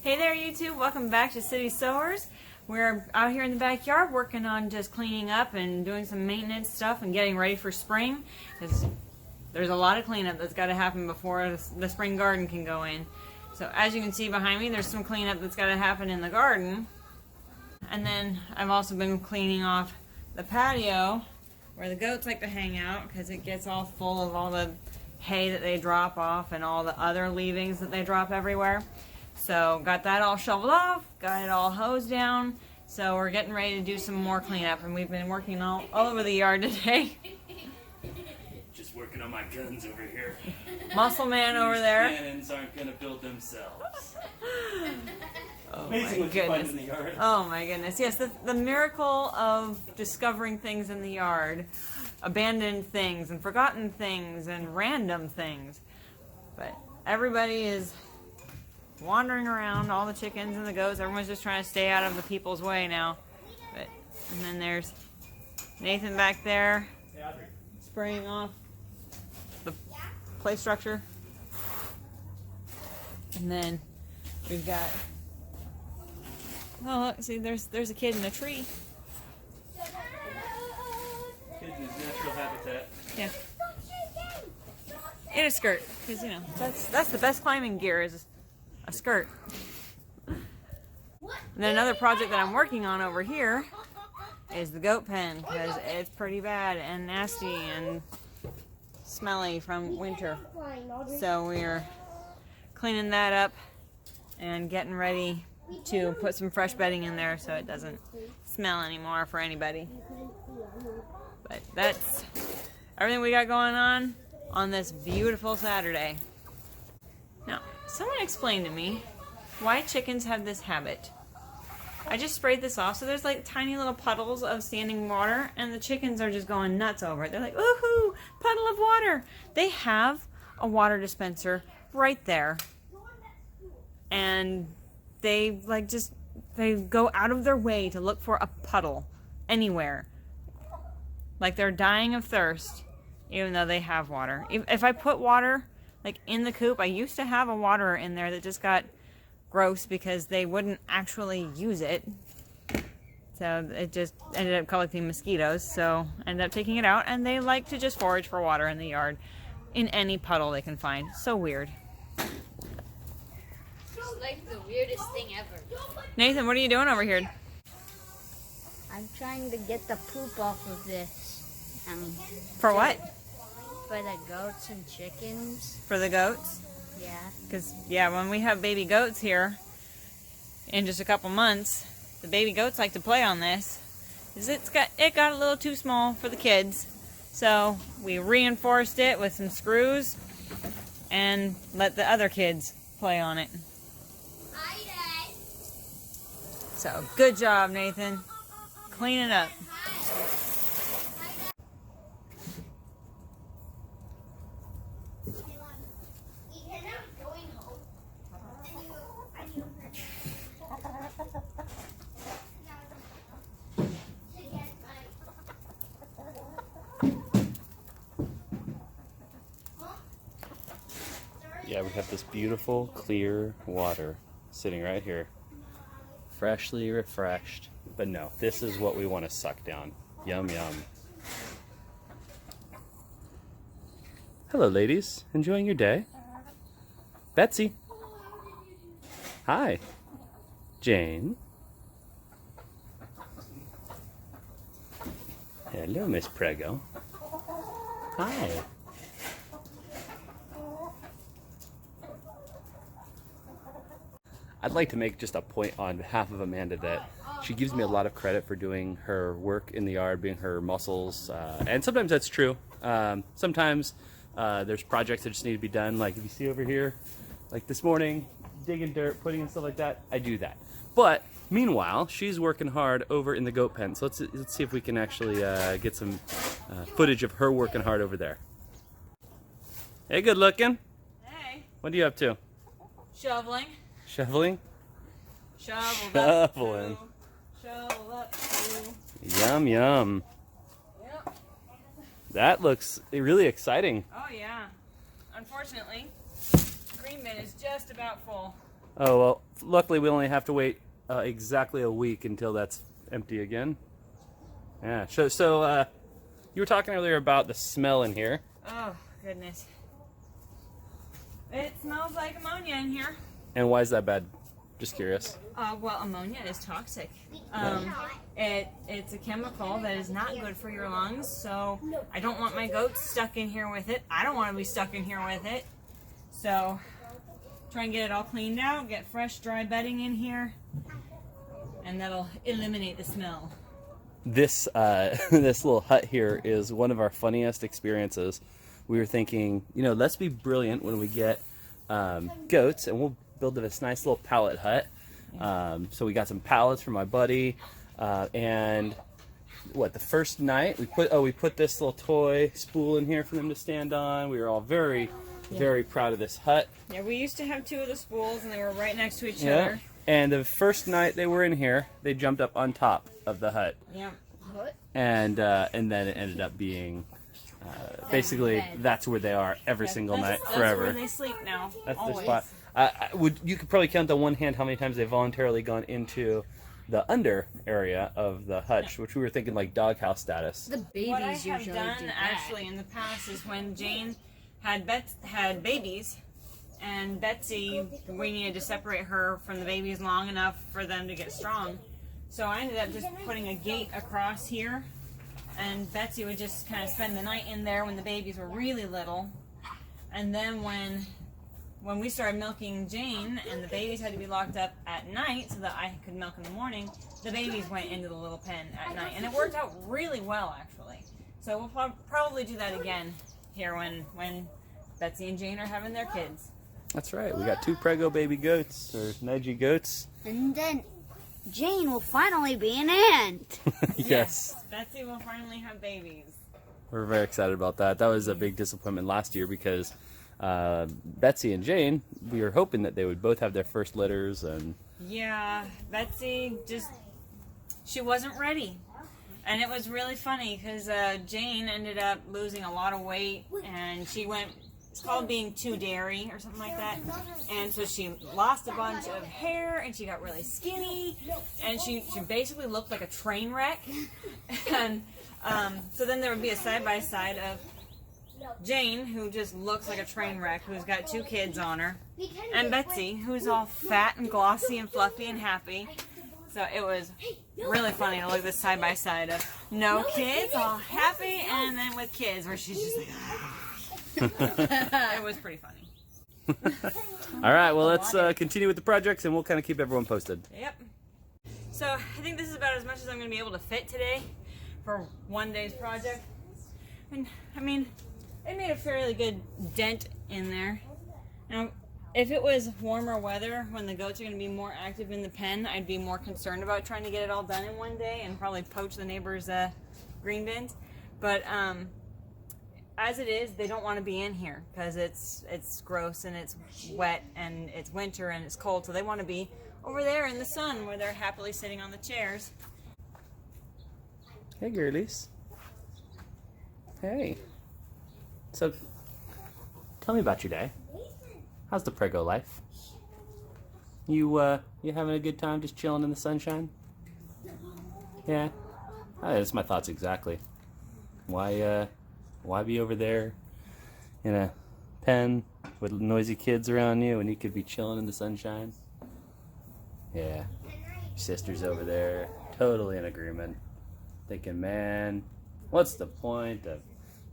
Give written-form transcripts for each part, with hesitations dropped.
Hey there YouTube, welcome back to City Sewers. We're out here in the backyard working on just cleaning up and doing some maintenance stuff and getting ready for spring. Because there's a lot of cleanup that's got to happen before the spring garden can go in. So as you can see behind me, there's some cleanup that's got to happen in the garden. And then I've also been cleaning off the patio where the goats like to hang out because it gets all full of all the hay that they drop off and all the other leavings that they drop everywhere. So got that all shoveled off, got it all hosed down, so we're getting ready to do some more cleanup, and we've been working all over the yard today. Just working on my guns over here. Muscle man over there. Cannons aren't gonna build themselves. Oh Amazing my what you find goodness. in the yard. Oh my goodness. Yes, the miracle of discovering things in the yard. Abandoned things and forgotten things and random things. But everybody is wandering around, all the chickens and the goats. Everyone's just trying to stay out of the people's way now. And then there's Nathan back there spraying off the play structure. And then we've got, oh look, see there's a kid in a tree. Kids in his natural habitat. Yeah. In a skirt, because you know that's the best climbing gear is a skirt. And then another project that I'm working on over here is the goat pen, because it's pretty bad and nasty and smelly from winter. So we're cleaning that up and getting ready to put some fresh bedding in there so it doesn't smell anymore for anybody. But that's everything we got going on this beautiful Saturday. Now, someone explain to me why chickens have this habit. I just sprayed this off, so there's like tiny little puddles of standing water, and the chickens are just going nuts over it. They're like, woohoo, puddle of water. They have a water dispenser right there, and they they go out of their way to look for a puddle anywhere. Like they're dying of thirst, even though they have water. If I put water like in the coop, I used to have a waterer in there that just got gross because they wouldn't actually use it. So it just ended up collecting mosquitoes. So I ended up taking it out, and they like to just forage for water in the yard in any puddle they can find. So weird. It's like the weirdest thing ever. Nathan, what are you doing over here? I'm trying to get the poop off of this. For what? For the goats and chickens. For the goats? Yeah. Because, yeah, when we have baby goats here in just a couple months, the baby goats like to play on this. It got a little too small for the kids. So we reinforced it with some screws and let the other kids play on it. So, good job, Nathan. Cleaning up. Yeah, we have this beautiful, clear water sitting right here. Freshly refreshed. But no, this is what we want to suck down. Yum, yum. Hello, ladies. Enjoying your day? Betsy. Hi. Jane. Hello, Miss Prego. Hi. I'd like to make just a point on behalf of Amanda that she gives me a lot of credit for doing her work in the yard, being her muscles, and sometimes that's true. Sometimes there's projects that just need to be done, like if you see over here, like this morning, digging dirt, putting in stuff like that, I do that. But meanwhile, she's working hard over in the goat pen, so let's see if we can actually get some footage of her working hard over there. Hey, good looking. Hey. What are you up to? Shoveling. Shoveling? Shoveled Shoveling. Shovel up to. Yum, yum. Yep. That looks really exciting. Oh yeah. Unfortunately, green bin is just about full. Oh, well, luckily we only have to wait exactly a week until that's empty again. Yeah, so you were talking earlier about the smell in here. Oh, goodness. It smells like ammonia in here. And why is that bad? Just curious. Well, ammonia is toxic. It's a chemical that is not good for your lungs, so I don't want my goats stuck in here with it. I don't want to be stuck in here with it. So, try and get it all cleaned out, get fresh, dry bedding in here, and that'll eliminate the smell. This this little hut here is one of our funniest experiences. We were thinking, you know, let's be brilliant when we get goats, and we'll build this nice little pallet hut. So we got some pallets for my buddy, and the first night we put this little toy spool in here for them to stand on. We were all very proud of this hut. Yeah, we used to have two of the spools, and they were right next to each other. And the first night they were in here, they jumped up on top of the hut. Yeah. And then it ended up being basically that's where they are every single night forever. That's where they sleep now. That's always. their spot. You could probably count on one hand how many times they've voluntarily gone into the under area of the hutch, which we were thinking like doghouse status. The babies What I have usually done do that. actually in the past is when Jane had babies, and Betsy, we needed to separate her from the babies long enough for them to get strong. So I ended up just putting a gate across here, and Betsy would just kind of spend the night in there when the babies were really little. And then when we started milking Jane and the babies had to be locked up at night so that I could milk in the morning, the babies went into the little pen at night. And it worked out really well, actually. So we'll probably do that again here when Betsy and Jane are having their kids. That's right. We got 2 prego baby goats, or Neji goats. And then Jane will finally be an aunt. Yes. Betsy will finally have babies. We're very excited about that. That was a big disappointment last year because Betsy and Jane, we were hoping that they would both have their first litters, and Yeah, Betsy she wasn't ready. And it was really funny because Jane ended up losing a lot of weight, and it's called being too dairy or something like that. And so she lost a bunch of hair, and she got really skinny, and she basically looked like a train wreck. And so then there would be a side-by-side of Jane, who just looks like a train wreck, who's got 2 kids on her, and Betsy, who's all fat and glossy and fluffy and happy. So it was really funny to look at this side-by-side of no kids, all happy, and then with kids, where she's just like, it was pretty funny. All right, well, let's continue with the projects, and we'll kind of keep everyone posted. Yep. So I think this is about as much as I'm going to be able to fit today for one day's project. And I mean, it made a fairly good dent in there. Now, if it was warmer weather when the goats are going to be more active in the pen, I'd be more concerned about trying to get it all done in one day and probably poach the neighbors' green bins. But as it is, they don't want to be in here because it's gross and it's wet and it's winter and it's cold. So they want to be over there in the sun where they're happily sitting on the chairs. Hey, girlies. Hey. So, tell me about your day. How's the prego life? You having a good time just chilling in the sunshine? Yeah? That's my thoughts exactly. Why be over there in a pen with noisy kids around you when you could be chilling in the sunshine? Yeah. Your sister's over there, totally in agreement. Thinking, man, what's the point of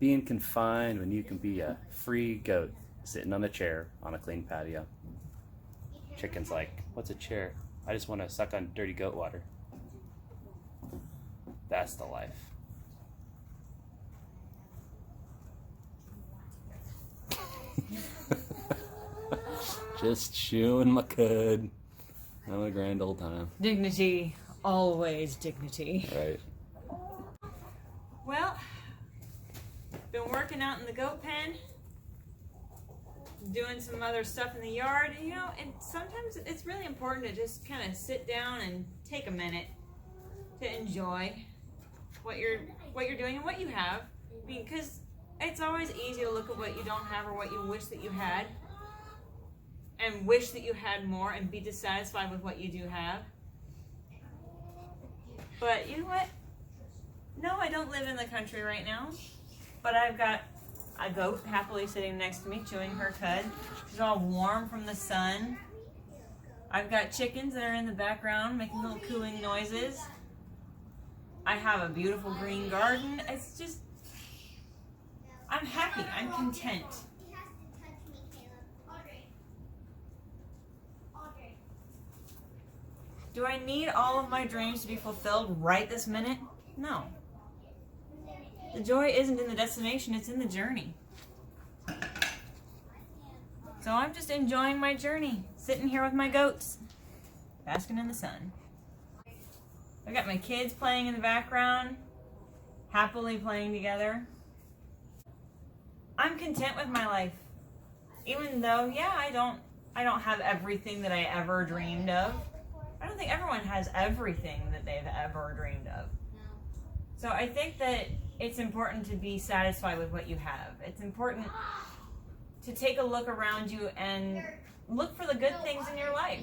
being confined when you can be a free goat sitting on a chair on a clean patio? Chicken's like, what's a chair? I just want to suck on dirty goat water. That's the life. Just chewing my cud. Having a grand old time. Dignity, always dignity. Right. Well, been working out in the goat pen, doing some other stuff in the yard, and sometimes it's really important to just kind of sit down and take a minute to enjoy what you're doing and what you have, because it's always easy to look at what you don't have or what you wish that you had. and wish that you had more and be dissatisfied with what you do have. But you know what? No, I don't live in the country right now, but I've got a goat happily sitting next to me chewing her cud. She's all warm from the sun. I've got chickens that are in the background making little cooing noises. I have a beautiful green garden. It's just, I'm happy. I'm content. Do I need all of my dreams to be fulfilled right this minute? No. The joy isn't in the destination, it's in the journey. So I'm just enjoying my journey, sitting here with my goats, basking in the sun. I got my kids playing in the background, happily playing together. I'm content with my life. Even though, yeah, I don't have everything that I ever dreamed of. I don't think everyone has everything that they've ever dreamed of. So I think that it's important to be satisfied with what you have. It's important to take a look around you and look for the good things in your life.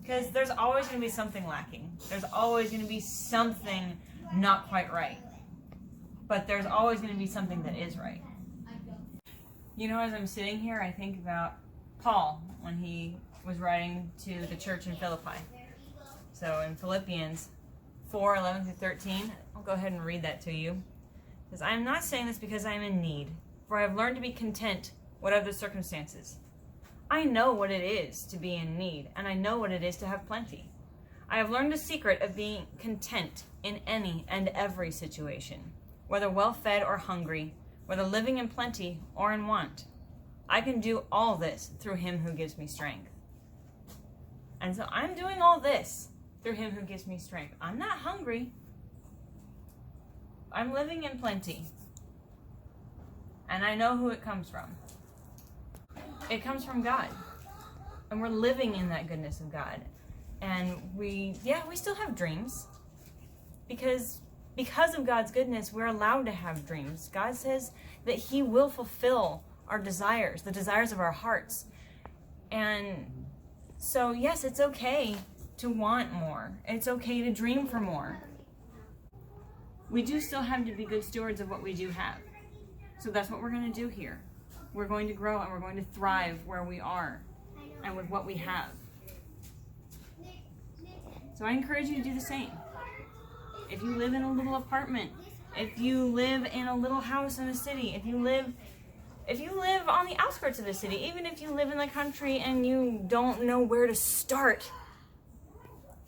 Because there's always going to be something lacking. There's always going to be something not quite right. But there's always going to be something that is right. You know, as I'm sitting here, I think about Paul when he was writing to the church in Philippi. So in Philippians 4:11-13, I'll go ahead and read that to you. It says, I am not saying this because I am in need, for I have learned to be content whatever the circumstances. I know what it is to be in need, and I know what it is to have plenty. I have learned the secret of being content in any and every situation, whether well-fed or hungry, whether living in plenty or in want. I can do all this through him who gives me strength. And so I'm doing all this through him who gives me strength. I'm not hungry. I'm living in plenty. And I know who it comes from. It comes from God. And we're living in that goodness of God. And we still have dreams. Because of God's goodness, we're allowed to have dreams. God says that he will fulfill our desires, the desires of our hearts. And so, yes, it's okay to want more. It's okay to dream for more. We do still have to be good stewards of what we do have. So that's what we're going to do here. We're going to grow and we're going to thrive where we are and with what we have. So I encourage you to do the same. If you live in a little apartment, if you live in a little house in a city, if you live on the outskirts of the city, even if you live in the country and you don't know where to start,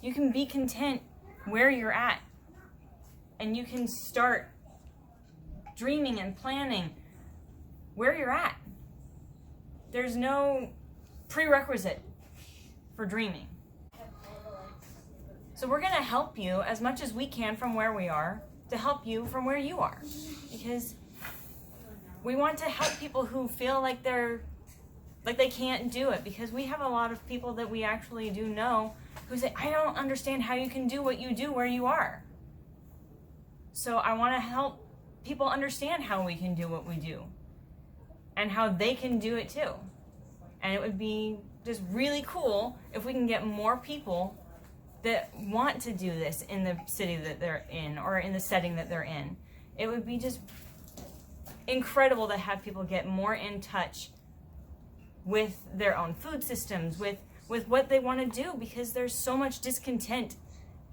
you can be content where you're at. And you can start dreaming and planning where you're at. There's no prerequisite for dreaming. So we're going to help you as much as we can from where we are to help you from where you are. Because we want to help people who feel like they can't do it, because we have a lot of people that we actually do know who say, I don't understand how you can do what you do where you are. So I want to help people understand how we can do what we do and how they can do it too. And it would be just really cool if we can get more people that want to do this in the city that they're in or in the setting that they're in. It would be just incredible to have people get more in touch with their own food systems, with what they want to do, because there's so much discontent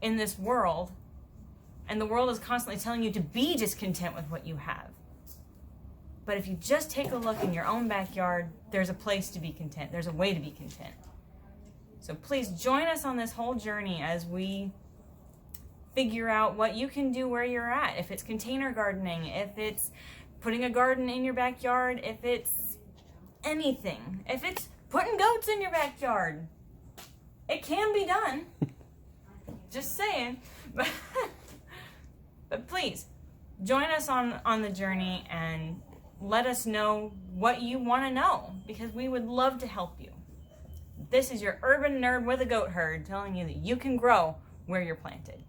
in this world, and the world is constantly telling you to be discontent with what you have. But if you just take a look in your own backyard, there's a place to be content. There's a way to be content. So please join us on this whole journey as we figure out what you can do where you're at. If it's container gardening, if it's putting a garden in your backyard, if it's anything, if it's putting goats in your backyard, it can be done. Just saying. But please, join us on the journey and let us know what you want to know, because we would love to help you. This is your urban nerd with a goat herd telling you that you can grow where you're planted.